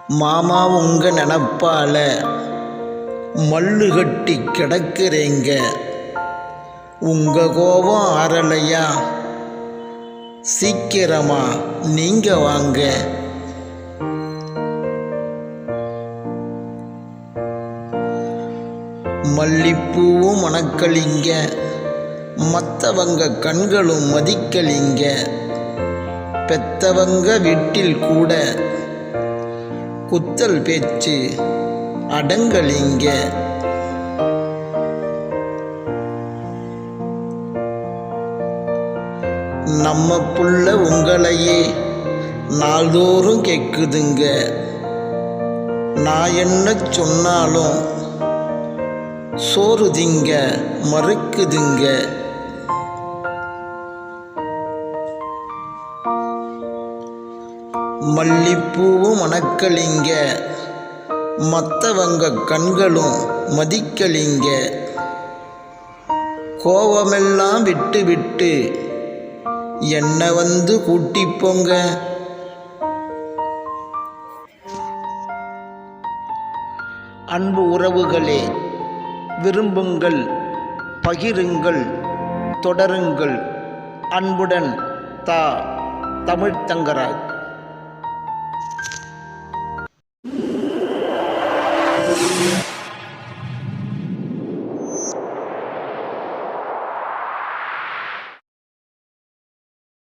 மாமா உங்க நினப்பால மல்லு கட்டி கிடக்குறேங்க. உங்க கோபம் ஆறலையா? சீக்கிரமா நீங்க வாங்க. மல்லிப்பூவும் மணக்கலிங்க, மற்றவங்க கண்களும் மதிக்கலிங்க. பெத்தவங்க வீட்டில் கூட குத்தல் பேச்சு அடங்கலிங்க. நம்ம புள்ள உங்களையே நாள்தோறும் கேட்குதுங்க. நான் என்ன சொன்னாலும் சோறு திங்க மறுக்குதுங்க. மல்லிப்பூவும் மணக்கலிங்க, மற்றவங்க கண்களும் மதிக்கலிங்க. கோபமெல்லாம் விட்டு விட்டு என்ன வந்து கூட்டிப்போங்க. அன்பு உறவுகளே, விரும்புங்கள், பகிருங்கள், தொடருங்கள். அன்புடன் தமிழ்த்தங்கராஜ்.